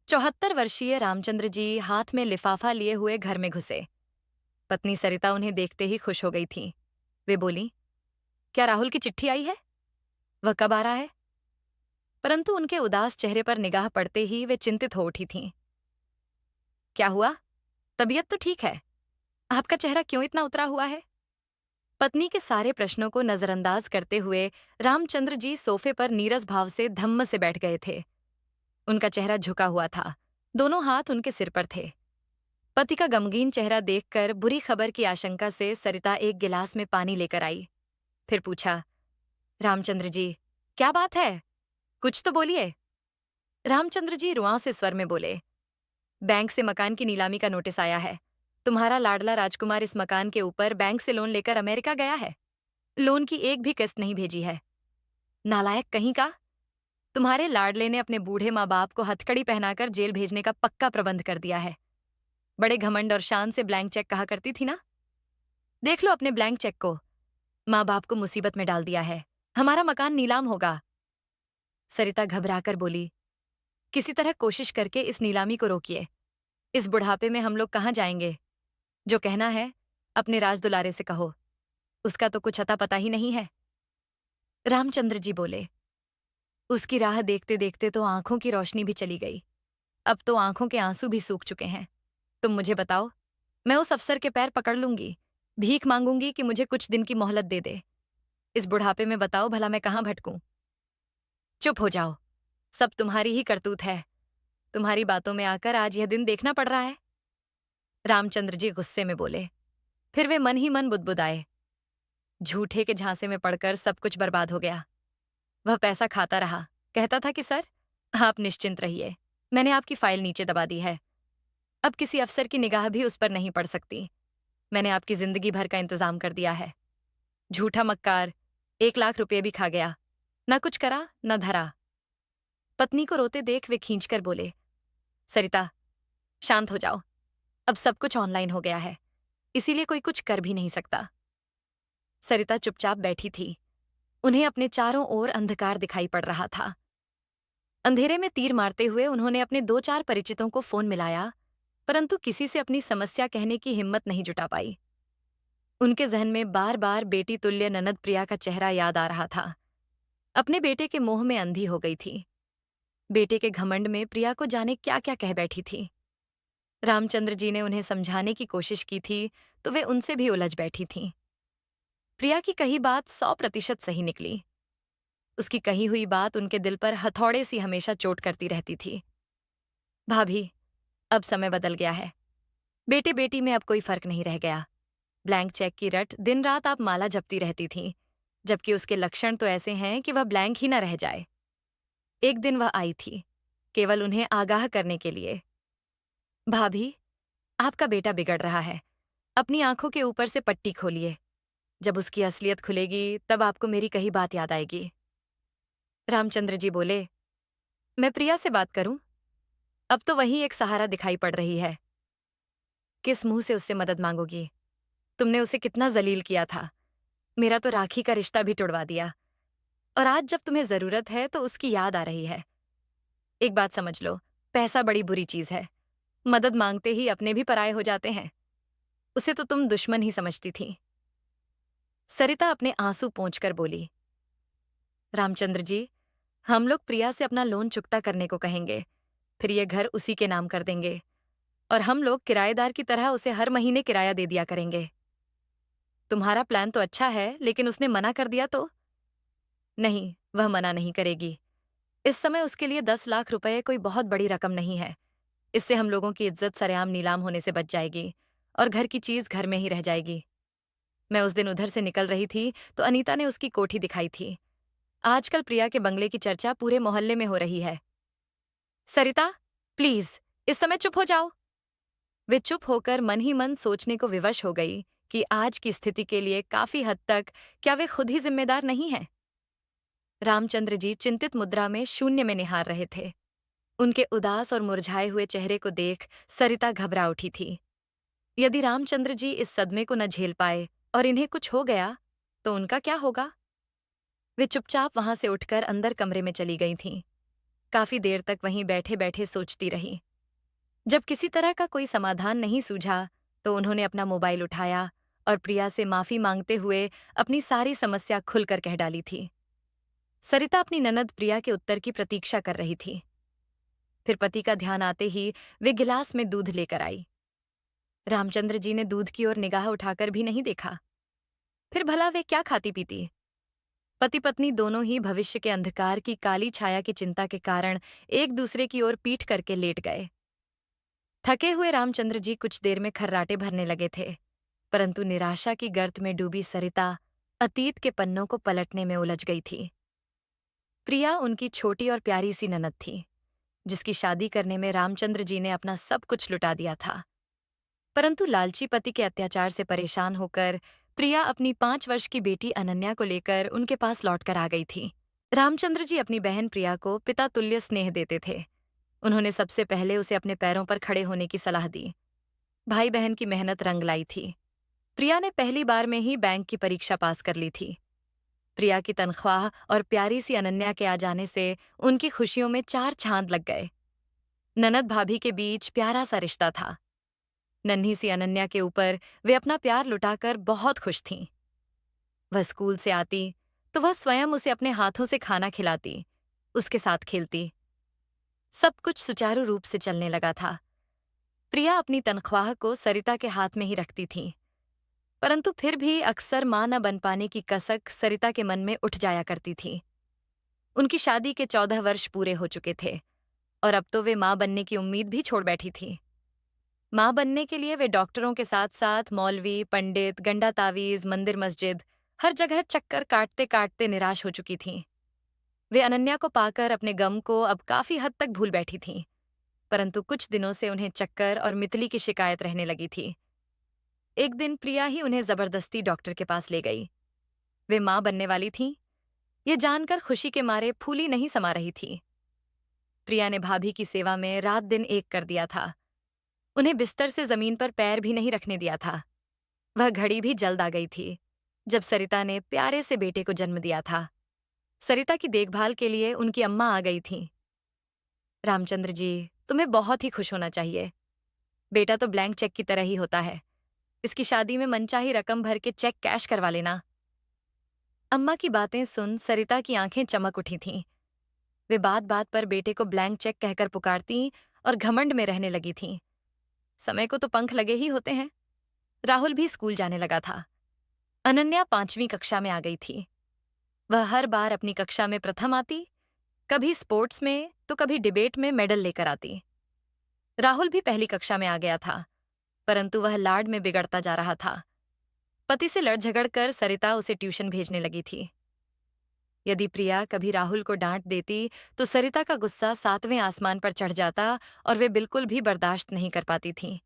74 वर्षीय रामचंद्र जी हाथ में लिफाफा लिए हुए घर में घुसे। पत्नी सरिता उन्हें देखते ही खुश हो गई थी। वे बोली, क्या राहुल की चिट्ठी आई है? वह कब आ रहा है? परंतु उनके उदास चेहरे पर निगाह पड़ते ही वे चिंतित हो उठी थीं। क्या हुआ? तबीयत तो ठीक है। आपका चेहरा क्यों इतना उतरा हुआ है? पत्नी के सारे प्रश्नों को नजरअंदाज करते हुए रामचंद्र जी सोफे पर नीरस भाव से धम्म से बैठ गए थे। उनका चेहरा झुका हुआ था, दोनों हाथ उनके सिर पर थे। पति का गमगीन चेहरा देखकर बुरी खबर की आशंका से सरिता एक गिलास में पानी लेकर आई। फिर पूछा, रामचंद्र जी, क्या बात है? कुछ तो बोलिए। रामचंद्र जी रुआं से स्वर में बोले, बैंक से मकान की नीलामी का नोटिस आया है। तुम्हारा लाडला राजकुमार इस मकान के ऊपर बैंक से लोन लेकर अमेरिका गया है। लोन की एक भी किस्त नहीं भेजी है। नालायक कहीं का! तुम्हारे लाडले ने अपने बूढ़े माँ बाप को हथकड़ी पहनाकर जेल भेजने का पक्का प्रबंध कर दिया है। बड़े घमंड और शान से ब्लैंक चेक कहा करती थी ना। देख लो अपने ब्लैंक चेक को। माँ बाप को मुसीबत में डाल दिया है। हमारा मकान नीलाम होगा। सरिता घबराकर बोली, किसी तरह कोशिश करके इस नीलामी को रोकिए। इस बुढ़ापे में हम लोग कहाँ जाएंगे? जो कहना है अपने राजदुलारे से कहो। उसका तो कुछ अता पता ही नहीं है। रामचंद्र जी बोले, उसकी राह देखते देखते तो आंखों की रोशनी भी चली गई। अब तो आंखों के आंसू भी सूख चुके हैं। तुम मुझे बताओ, मैं उस अफसर के पैर पकड़ लूंगी, भीख मांगूंगी कि मुझे कुछ दिन की मोहलत दे दे। इस बुढ़ापे में बताओ भला मैं कहाँ भटकूं? चुप हो जाओ। सब तुम्हारी ही करतूत है। तुम्हारी बातों में आकर आज यह दिन देखना पड़ रहा है। रामचंद्र जी गुस्से में बोले। फिर वे मन ही मन बुदबुदाए। झूठे के झांसे में पड़कर सब कुछ बर्बाद हो गया। वह पैसा खाता रहा, कहता था कि सर, आप निश्चिंत रहिए, मैंने आपकी फाइल नीचे दबा दी है। अब किसी अफसर की निगाह भी उस पर नहीं पड़ सकती। मैंने आपकी जिंदगी भर का इंतजाम कर दिया है। झूठा मक्कार, 1 लाख रुपये भी खा गया। न कुछ करा न धरा। पत्नी को रोते देख वे खींचकर बोले, सरिता, शांत हो जाओ। अब सब कुछ ऑनलाइन हो गया है, इसीलिए कोई कुछ कर भी नहीं सकता। सरिता चुपचाप बैठी थी। उन्हें अपने चारों ओर अंधकार दिखाई पड़ रहा था। अंधेरे में तीर मारते हुए उन्होंने अपने 2-4 परिचितों को फोन मिलाया, परंतु किसी से अपनी समस्या कहने की हिम्मत नहीं जुटा पाई। उनके जहन में बार बार बेटी तुल्य ननद प्रिया का चेहरा याद आ रहा था। अपने बेटे के मोह में अंधी हो गई थी। बेटे के घमंड में प्रिया को जाने क्या क्या कह बैठी थी। रामचंद्र जी ने उन्हें समझाने की कोशिश की थी तो वे उनसे भी उलझ बैठी थीं। प्रिया की कही बात 100% सही निकली। उसकी कही हुई बात उनके दिल पर हथौड़े सी हमेशा चोट करती रहती थी। भाभी, अब समय बदल गया है। बेटे बेटी में अब कोई फर्क नहीं रह गया। ब्लैंक चेक की रट दिन रात आप माला जपती रहती थीं, जबकि उसके लक्षण तो ऐसे हैं कि वह ब्लैंक ही न रह जाए। एक दिन वह आई थी, केवल उन्हें आगाह करने के लिए। भाभी, आपका बेटा बिगड़ रहा है। अपनी आंखों के ऊपर से पट्टी खोलिए। जब उसकी असलियत खुलेगी तब आपको मेरी कही बात याद आएगी। रामचंद्र जी बोले, मैं प्रिया से बात करूं? अब तो वही एक सहारा दिखाई पड़ रही है। किस मुंह से उससे मदद मांगोगी? तुमने उसे कितना जलील किया था। मेरा तो राखी का रिश्ता भी टुड़वा दिया। और आज जब तुम्हें जरूरत है तो उसकी याद आ रही है। एक बात समझ लो, पैसा बड़ी बुरी चीज है। मदद मांगते ही अपने भी पराये हो जाते हैं। उसे तो तुम दुश्मन ही समझती थी। सरिता अपने आंसू पोंछकर बोली, रामचंद्र जी, हम लोग प्रिया से अपना लोन चुकता करने को कहेंगे, फिर ये घर उसी के नाम कर देंगे और हम लोग किराएदार की तरह उसे हर महीने किराया दे दिया करेंगे। तुम्हारा प्लान तो अच्छा है, लेकिन उसने मना कर दिया तो? नहीं, वह मना नहीं करेगी। इस समय उसके लिए 10 लाख रुपए कोई बहुत बड़ी रकम नहीं है। इससे हम लोगों की इज्जत सरेआम नीलाम होने से बच जाएगी और घर की चीज घर में ही रह जाएगी। मैं उस दिन उधर से निकल रही थी तो अनीता ने उसकी कोठी दिखाई थी। आजकल प्रिया के बंगले की चर्चा पूरे मोहल्ले में हो रही है। सरिता, प्लीज, इस समय चुप हो जाओ। वे चुप होकर मन ही मन सोचने को विवश हो गई कि आज की स्थिति के लिए काफी हद तक क्या वे खुद ही जिम्मेदार नहीं हैं? रामचंद्र जी चिंतित मुद्रा में शून्य में निहार रहे थे। उनके उदास और मुरझाए हुए चेहरे को देख सरिता घबरा उठी थी। यदि रामचंद्र जी इस सदमे को न झेल पाए और इन्हें कुछ हो गया तो उनका क्या होगा? वे चुपचाप वहां से उठकर अंदर कमरे में चली गई थीं। काफी देर तक वहीं बैठे बैठे सोचती रही। जब किसी तरह का कोई समाधान नहीं सूझा तो उन्होंने अपना मोबाइल उठाया और प्रिया से माफी मांगते हुए अपनी सारी समस्या खुलकर कह डाली थी। सरिता अपनी ननद प्रिया के उत्तर की प्रतीक्षा कर रही थी। फिर पति का ध्यान आते ही वे गिलास में दूध लेकर आई। रामचंद्र जी ने दूध की ओर निगाह उठाकर भी नहीं देखा। फिर भला वे क्या खाती पीती। पति पत्नी दोनों ही भविष्य के अंधकार की काली छाया की चिंता के कारण एक दूसरे की ओर पीठ करके लेट गए। थके हुए रामचंद्र जी कुछ देर में खर्राटे भरने लगे थे, परंतु निराशा की गर्त में डूबी सरिता अतीत के पन्नों को पलटने में उलझ गई थी। प्रिया उनकी छोटी और प्यारी सी ननद थी, जिसकी शादी करने में रामचंद्र जी ने अपना सब कुछ लुटा दिया था। परंतु लालची पति के अत्याचार से परेशान होकर प्रिया अपनी 5 वर्ष की बेटी अनन्या को लेकर उनके पास लौटकर आ गई थी। रामचंद्र जी अपनी बहन प्रिया को पिता तुल्य स्नेह देते थे। उन्होंने सबसे पहले उसे अपने पैरों पर खड़े होने की सलाह दी। भाई बहन की मेहनत रंग लाई थी। प्रिया ने पहली बार में ही बैंक की परीक्षा पास कर ली थी। प्रिया की तनख्वाह और प्यारी सी अनन्या के आ जाने से उनकी खुशियों में 4 चांद लग गए। ननद भाभी के बीच प्यारा सा रिश्ता था। नन्ही सी अनन्या के ऊपर वे अपना प्यार लुटाकर बहुत खुश थीं। वह स्कूल से आती तो वह स्वयं उसे अपने हाथों से खाना खिलाती, उसके साथ खेलती। सब कुछ सुचारू रूप से चलने लगा था। प्रिया अपनी तनख्वाह को सरिता के हाथ में ही रखती थी, परंतु फिर भी अक्सर मां न बन पाने की कसक सरिता के मन में उठ जाया करती थी। उनकी शादी के 14 वर्ष पूरे हो चुके थे और अब तो वे मां बनने की उम्मीद भी छोड़ बैठी थी। मां बनने के लिए वे डॉक्टरों के साथ साथ मौलवी, पंडित, गंडा तावीज, मंदिर मस्जिद हर जगह चक्कर काटते काटते निराश हो चुकी थीं। वे अनन्या को पाकर अपने गम को अब काफी हद तक भूल बैठी थीं, परंतु कुछ दिनों से उन्हें चक्कर और मितली की शिकायत रहने लगी थी। एक दिन प्रिया ही उन्हें जबरदस्ती डॉक्टर के पास ले गई। वे मां बनने वाली थीं, ये जानकर खुशी के मारे फूली नहीं समा रही थी। प्रिया ने भाभी की सेवा में रात दिन एक कर दिया था। उन्हें बिस्तर से जमीन पर पैर भी नहीं रखने दिया था। वह घड़ी भी जल्द आ गई थी जब सरिता ने प्यारे से बेटे को जन्म दिया था। सरिता की देखभाल के लिए उनकी अम्मा आ गई थीं। रामचंद्र जी, तुम्हें बहुत ही खुश होना चाहिए। बेटा तो ब्लैंक चेक की तरह ही होता है। इसकी शादी में मनचाही रकम भर के चेक कैश करवा लेना। अम्मा की बातें सुन सरिता की आंखें चमक उठी थीं। वे बात बात पर बेटे को ब्लैंक चेक कहकर पुकारती और घमंड में रहने लगी थीं। समय को तो पंख लगे ही होते हैं। राहुल भी स्कूल जाने लगा था। अनन्या 5वीं कक्षा में आ गई थी। वह हर बार अपनी कक्षा में प्रथम आती, कभी स्पोर्ट्स में तो कभी डिबेट में मेडल लेकर आती। राहुल भी पहली कक्षा में आ गया था, परंतु वह लाड में बिगड़ता जा रहा था। पति से लड़ झगड़ कर सरिता उसे ट्यूशन भेजने लगी थी। यदि प्रिया कभी राहुल को डांट देती तो सरिता का गुस्सा 7वें आसमान पर चढ़ जाता और वे बिल्कुल भी बर्दाश्त नहीं कर पाती थीं।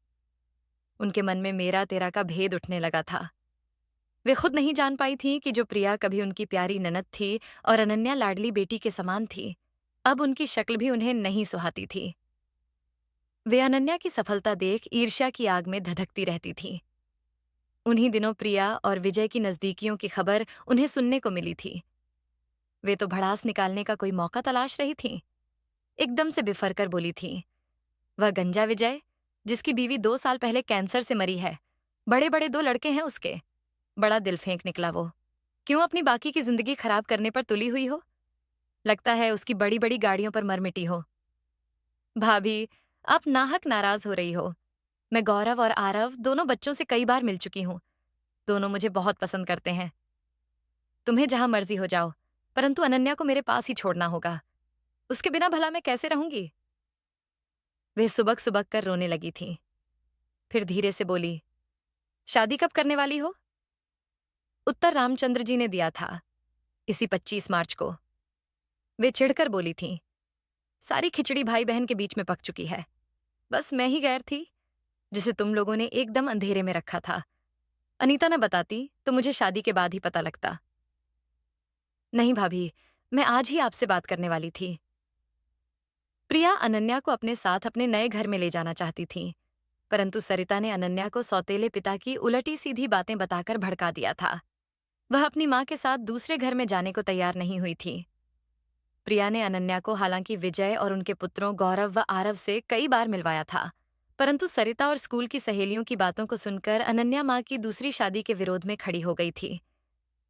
उनके मन में मेरा तेरा का भेद उठने लगा था। वे खुद नहीं जान पाई थी कि जो प्रिया कभी उनकी प्यारी ननद थी और अनन्या लाडली बेटी के समान थी, अब उनकी शक्ल भी उन्हें नहीं सुहाती थी। वे अनन्या की सफलता देख ईर्ष्या की आग में धधकती रहती थी। उन्हीं दिनों प्रिया और विजय की नजदीकियों की खबर उन्हें सुनने को मिली थी। वे तो भड़ास निकालने का कोई मौका तलाश रही थीं। एकदम से बिफर कर बोली थी, वह गंजा विजय, जिसकी बीवी 2 साल पहले कैंसर से मरी है, बड़े बड़े 2 लड़के हैं उसके। बड़ा दिल फेंक निकला वो। क्यों अपनी बाकी की जिंदगी खराब करने पर तुली हुई हो? लगता है उसकी बड़ी बड़ी गाड़ियों पर मर मिटी हो। भाभी, आप नाहक नाराज हो रही हो। मैं गौरव और आरव दोनों बच्चों से कई बार मिल चुकी हूँ। दोनों मुझे बहुत पसंद करते हैं। तुम्हें जहां मर्जी हो जाओ, परंतु अनन्या को मेरे पास ही छोड़ना होगा। उसके बिना भला मैं कैसे रहूंगी? वे सुबक सुबक कर रोने लगी थी। फिर धीरे से बोली, शादी कब करने वाली हो? उत्तर रामचंद्र जी ने दिया था, इसी 25 मार्च को। वे चिढ़कर बोली थीं, सारी खिचड़ी भाई बहन के बीच में पक चुकी है। बस मैं ही गैर थी, जिसे तुम लोगों ने एकदम अंधेरे में रखा था। अनीता न बताती तो मुझे शादी के बाद ही पता लगता। नहीं भाभी, मैं आज ही आपसे बात करने वाली थी। प्रिया अनन्या को अपने साथ अपने नए घर में ले जाना चाहती थी, परंतु सरिता ने अनन्या को सौतेले पिता की उलटी सीधी बातें बताकर भड़का दिया था। वह अपनी मां के साथ दूसरे घर में जाने को तैयार नहीं हुई थी। प्रिया ने अनन्या को हालांकि विजय और उनके पुत्रों गौरव व आरव से कई बार मिलवाया था, परंतु सरिता और स्कूल की सहेलियों की बातों को सुनकर अनन्या माँ की दूसरी शादी के विरोध में खड़ी हो गई थी।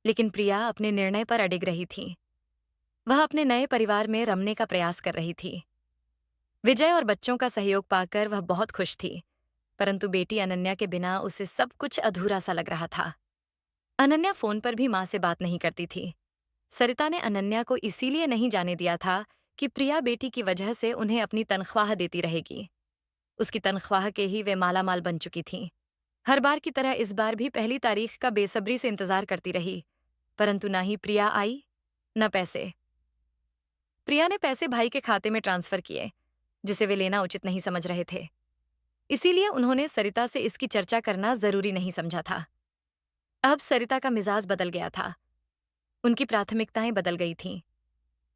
लेकिन प्रिया अपने निर्णय पर अडिग रही थी। वह अपने नए परिवार में रमने का प्रयास कर रही थी। विजय और बच्चों का सहयोग पाकर वह बहुत खुश थी, परंतु बेटी अनन्या के बिना उसे सब कुछ अधूरा सा लग रहा था। अनन्या फोन पर भी माँ से बात नहीं करती थी। सरिता ने अनन्या को इसीलिए नहीं जाने दिया था कि प्रिया बेटी की वजह से उन्हें अपनी तनख्वाह देती रहेगी। उसकी तनख्वाह के ही वे मालामाल बन चुकी थीं। हर बार की तरह इस बार भी पहली तारीख का बेसब्री से इंतजार करती रही, परंतु ना ही प्रिया आई, न पैसे। प्रिया ने पैसे भाई के खाते में ट्रांसफर किए, जिसे वे लेना उचित नहीं समझ रहे थे। इसीलिए उन्होंने सरिता से इसकी चर्चा करना जरूरी नहीं समझा था। अब सरिता का मिजाज बदल गया था। उनकी प्राथमिकताएं बदल गई थीं।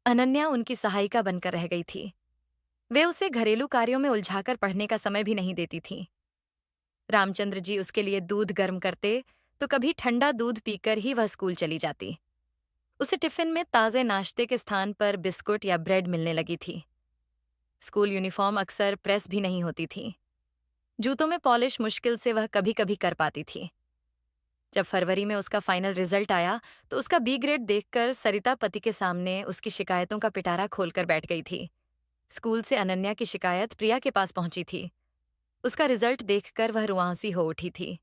अनन्या उनकी सहायिका बनकर रह गई थी। वे उसे घरेलू कार्यों में उलझाकर पढ़ने का समय भी नहीं देती थीं। रामचंद्र जी उसके लिए दूध गर्म करते तो कभी ठंडा दूध पीकर ही वह स्कूल चली जाती। उसे टिफिन में ताजे नाश्ते के स्थान पर बिस्कुट या ब्रेड मिलने लगी थी। स्कूल यूनिफॉर्म अक्सर प्रेस भी नहीं होती थी। जूतों में पॉलिश मुश्किल से वह कभी कभी कर पाती थी। जब फरवरी में उसका फाइनल रिजल्ट आया तो उसका बी ग्रेड देखकर सरिता पति के सामने उसकी शिकायतों का पिटारा खोलकर बैठ गई थी। स्कूल से अनन्या की शिकायत प्रिया के पास पहुंची थी। उसका रिजल्ट देखकर वह रुआंसी हो उठी थी।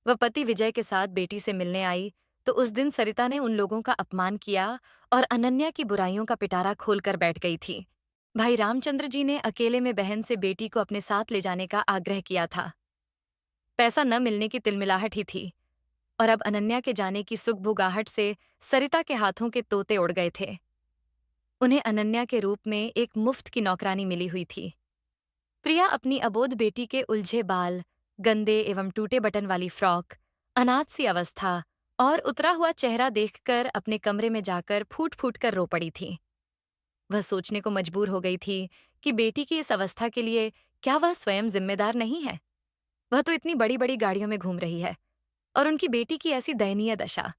वह पति विजय के साथ बेटी से मिलने आई तो उस दिन सरिता ने उन लोगों का अपमान किया और अनन्या की बुराइयों का पिटारा खोलकर बैठ गई थी। भाई रामचंद्र जी ने अकेले में बहन से बेटी को अपने साथ ले जाने का आग्रह किया था। पैसा न मिलने की तिलमिलाहट ही थी, और अब अनन्या के जाने की सुगबुगाहट से सरिता के हाथों के तोते उड़ गए थे। उन्हें अनन्या के रूप में एक मुफ्त की नौकरानी मिली हुई थी। प्रिया अपनी अबोध बेटी के उलझे बाल, गंदे एवं टूटे बटन वाली फ्रॉक, अनाथ सी अवस्था और उतरा हुआ चेहरा देखकर अपने कमरे में जाकर फूट फूट कर रो पड़ी थी। वह सोचने को मजबूर हो गई थी कि बेटी की इस अवस्था के लिए क्या वह स्वयं जिम्मेदार नहीं है। वह तो इतनी बड़ी बड़ी गाड़ियों में घूम रही है, और उनकी बेटी की ऐसी दयनीय दशा।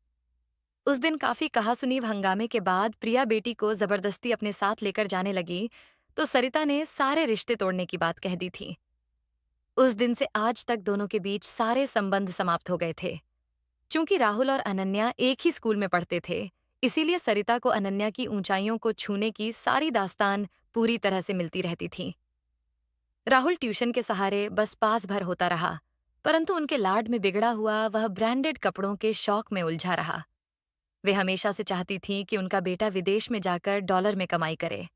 उस दिन काफी कहासुनी हंगामे के बाद प्रिया बेटी को जबरदस्ती अपने साथ लेकर जाने लगी तो सरिता ने सारे रिश्ते तोड़ने की बात कह दी थी। उस दिन से आज तक दोनों के बीच सारे संबंध समाप्त हो गए थे। चूंकि राहुल और अनन्या एक ही स्कूल में पढ़ते थे, इसीलिए सरिता को अनन्या की ऊंचाइयों को छूने की सारी दास्तान पूरी तरह से मिलती रहती थी। राहुल ट्यूशन के सहारे बस पास भर होता रहा, परंतु उनके लाड में बिगड़ा हुआ वह ब्रांडेड कपड़ों के शौक में उलझा रहा। वे हमेशा से चाहती थीं कि उनका बेटा विदेश में जाकर डॉलर में कमाई करे।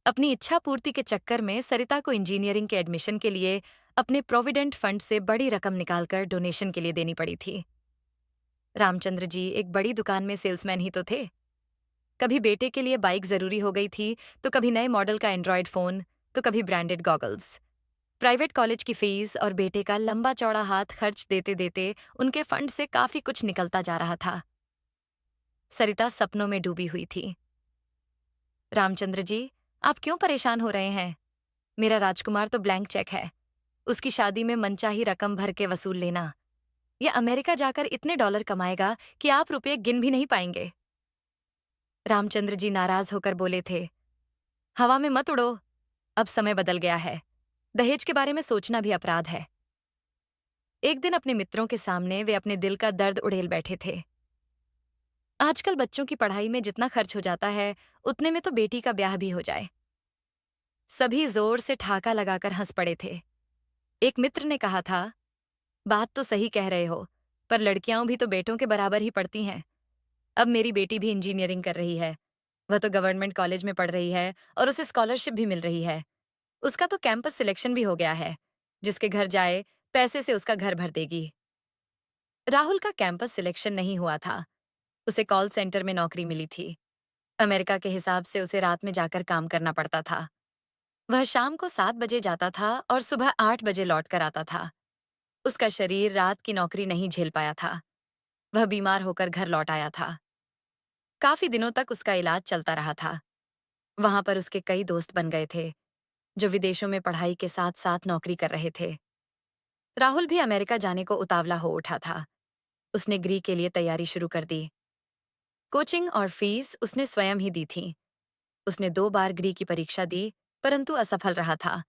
अपनी इच्छा पूर्ति के चक्कर में सरिता को इंजीनियरिंग के एडमिशन के लिए अपने प्रोविडेंट फंड से बड़ी रकम निकालकर डोनेशन के लिए देनी पड़ी थी। रामचंद्र जी एक बड़ी दुकान में सेल्समैन ही तो थे। कभी बेटे के लिए बाइक जरूरी हो गई थी तो कभी नए मॉडल का एंड्रॉयड फोन, तो कभी ब्रांडेड गॉगल्स। प्राइवेट कॉलेज की फीस और बेटे का लंबा चौड़ा हाथ खर्च देते देते उनके फंड से काफी कुछ निकलता जा रहा था। सरिता सपनों में डूबी हुई थी। रामचंद्र जी, आप क्यों परेशान हो रहे हैं? मेरा राजकुमार तो ब्लैंक चेक है। उसकी शादी में मनचाही रकम भर के वसूल लेना। यह अमेरिका जाकर इतने डॉलर कमाएगा कि आप रुपये गिन भी नहीं पाएंगे। रामचंद्र जी नाराज होकर बोले थे, हवा में मत उड़ो। अब समय बदल गया है। दहेज के बारे में सोचना भी अपराध है। एक दिन अपने मित्रों के सामने वे अपने दिल का दर्द उड़ेल बैठे थे। आजकल बच्चों की पढ़ाई में जितना खर्च हो जाता है, उतने में तो बेटी का ब्याह भी हो जाए। सभी जोर से ठहाका लगाकर हंस पड़े थे। एक मित्र ने कहा था, बात तो सही कह रहे हो, पर लड़कियां भी तो बेटों के बराबर ही पढ़ती हैं। अब मेरी बेटी भी इंजीनियरिंग कर रही है। वह तो गवर्नमेंट कॉलेज में पढ़ रही है और उसे स्कॉलरशिप भी मिल रही है। उसका तो कैंपस सिलेक्शन भी हो गया है। जिसके घर जाए, पैसे से उसका घर भर देगी। राहुल का कैंपस सिलेक्शन नहीं हुआ था। उसे कॉल सेंटर में नौकरी मिली थी। अमेरिका के हिसाब से उसे रात में जाकर काम करना पड़ता था। वह शाम को 7 बजे जाता था और सुबह 8 बजे लौट कर आता था। उसका शरीर रात की नौकरी नहीं झेल पाया था। वह बीमार होकर घर लौट आया था। काफी दिनों तक उसका इलाज चलता रहा था। वहां पर उसके कई दोस्त बन गए थे, जो विदेशों में पढ़ाई के साथ साथ नौकरी कर रहे थे। राहुल भी अमेरिका जाने को उतावला हो उठा था। उसने ग्री के लिए तैयारी शुरू कर दी। कोचिंग और फीस उसने स्वयं ही दी थी, उसने 2 बार ग्री की परीक्षा दी, परंतु असफल रहा था।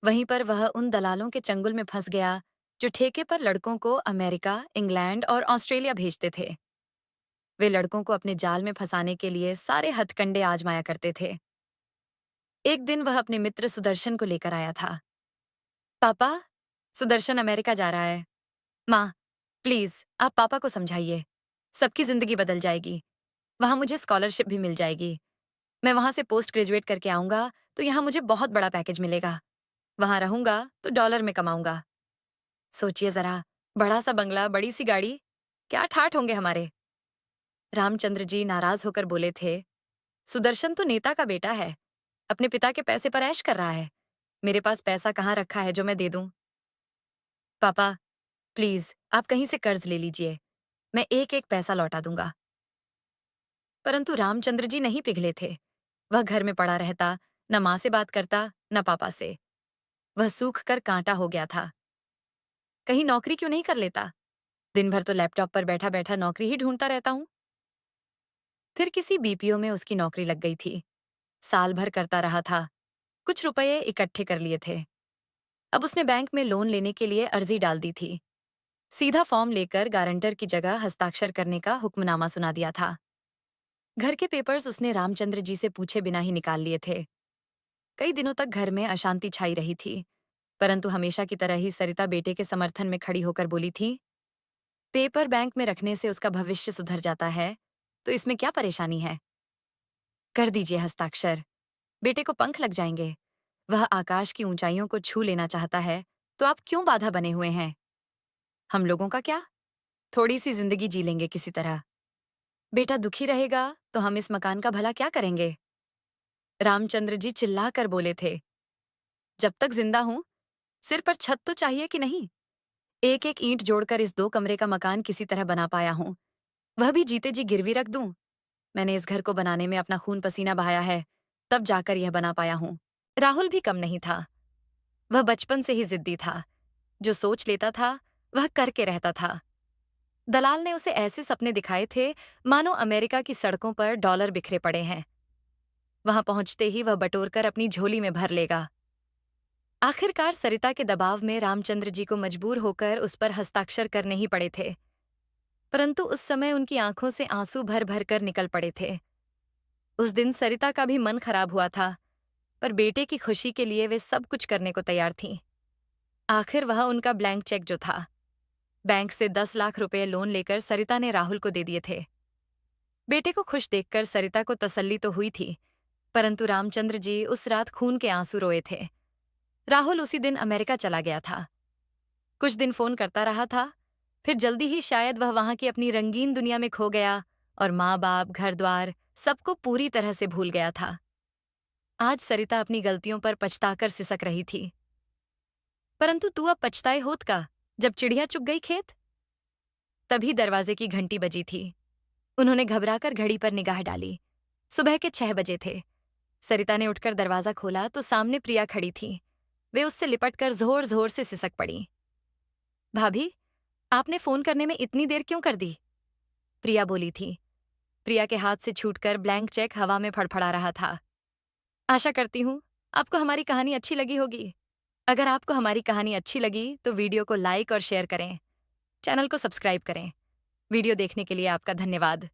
वहीं पर वह उन दलालों के चंगुल में फंस गया, जो ठेके पर लड़कों को अमेरिका, इंग्लैंड और ऑस्ट्रेलिया भेजते थे। वे लड़कों को अपने जाल में फंसाने के लिए सारे हथकंडे आजमाया करते थे। एक दिन वह अपने मित्र सुदर्शन को लेकर आया था। पापा, सुदर्शन अमेरिका जा रहा है। माँ, प्लीज आप पापा को समझाइए। सबकी जिंदगी बदल जाएगी। वहां मुझे स्कॉलरशिप भी मिल जाएगी। मैं वहां से पोस्ट ग्रेजुएट करके आऊंगा तो यहाँ मुझे बहुत बड़ा पैकेज मिलेगा। वहां रहूंगा तो डॉलर में कमाऊंगा। सोचिए जरा, बड़ा सा बंगला, बड़ी सी गाड़ी, क्या ठाठ होंगे हमारे। रामचंद्र जी नाराज होकर बोले थे, सुदर्शन तो नेता का बेटा है, अपने पिता के पैसे पर ऐश कर रहा है। मेरे पास पैसा कहाँ रखा है जो मैं दे दूं। पापा, प्लीज आप कहीं से कर्ज ले लीजिए, मैं एक एक पैसा लौटा दूंगा। परंतु रामचंद्र जी नहीं पिघले थे। वह घर में पड़ा रहता, न माँ से बात करता, न पापा से। वह सूख कर कांटा हो गया था। कहीं नौकरी क्यों नहीं कर लेता? दिन भर तो लैपटॉप पर बैठा बैठा नौकरी ही ढूंढता रहता हूं। फिर किसी बीपीओ में उसकी नौकरी लग गई थी। साल भर करता रहा था, कुछ रुपए इकट्ठे कर लिए थे। अब उसने बैंक में लोन लेने के लिए अर्जी डाल दी थी। सीधा फॉर्म लेकर गारंटर की जगह हस्ताक्षर करने का हुक्मनामा सुना दिया था। घर के पेपर्स उसने रामचंद्र जी से पूछे बिना ही निकाल लिए थे। कई दिनों तक घर में अशांति छाई रही थी, परंतु हमेशा की तरह ही सरिता बेटे के समर्थन में खड़ी होकर बोली थी, पेपर बैंक में रखने से उसका भविष्य सुधर जाता है, तो इसमें क्या परेशानी है? कर दीजिए हस्ताक्षर, बेटे को पंख लग जाएंगे। वह आकाश की ऊंचाइयों को छू लेना चाहता है, तो आप क्यों बाधा बने हुए हैं? हम लोगों का क्या? थोड़ी सी जिंदगी जी लेंगे किसी तरह। बेटा दुखी रहेगा तो हम इस मकान का भला क्या करेंगे? रामचंद्र जी चिल्लाकर बोले थे, जब तक जिंदा हूं, सिर पर छत तो चाहिए कि नहीं? एक एक ईंट जोड़कर इस 2 कमरे का मकान किसी तरह बना पाया हूं, वह भी जीते जी गिरवी रख दूं। मैंने इस घर को बनाने में अपना खून पसीना बहाया है, तब जाकर यह बना पाया हूं। राहुल भी कम नहीं था। वह बचपन से ही जिद्दी था। जो सोच लेता था, वह करके रहता था। दलाल ने उसे ऐसे सपने दिखाए थे, मानो अमेरिका की सड़कों पर डॉलर बिखरे पड़े हैं। वहां पहुंचते ही वह बटोरकर अपनी झोली में भर लेगा। आखिरकार सरिता के दबाव में रामचंद्र जी को मजबूर होकर उस पर हस्ताक्षर करने ही पड़े थे। परंतु उस समय उनकी आंखों से आंसू भर भर कर निकल पड़े थे। उस दिन सरिता का भी मन खराब हुआ था, पर बेटे की खुशी के लिए वे सब कुछ करने को तैयार थीं। आखिर वह उनका ब्लैंक चेक जो था, बैंक से 10 लाख रुपए लोन लेकर सरिता ने राहुल को दे दिए थे। बेटे को खुश देखकर सरिता को तसल्ली तो हुई थी, परंतु रामचंद्र जी उस रात खून के आंसू रोए थे। राहुल उसी दिन अमेरिका चला गया था। कुछ दिन फोन करता रहा था, फिर जल्दी ही शायद वह वहां की अपनी रंगीन दुनिया में खो गया और माँ बाप, घर द्वार, सबको पूरी तरह से भूल गया था। आज सरिता अपनी गलतियों पर पछताकर सिसक रही थी। परंतु तू अब पछताए होत का, जब चिड़िया चुग गई खेत? तभी दरवाजे की घंटी बजी थी। उन्होंने घबराकर घड़ी पर निगाह डाली। सुबह के 6 बजे थे। सरिता ने उठकर दरवाजा खोला तो सामने प्रिया खड़ी थी। वे उससे लिपटकर जोर जोर से सिसक पड़ी। भाभी, आपने फोन करने में इतनी देर क्यों कर दी? प्रिया बोली थी। प्रिया के हाथ से छूटकर ब्लैंक चेक हवा में फड़फड़ा रहा था। आशा करती हूँ आपको हमारी कहानी अच्छी लगी होगी। अगर आपको हमारी कहानी अच्छी लगी तो वीडियो को लाइक और शेयर करें। चैनल को सब्सक्राइब करें। वीडियो देखने के लिए आपका धन्यवाद।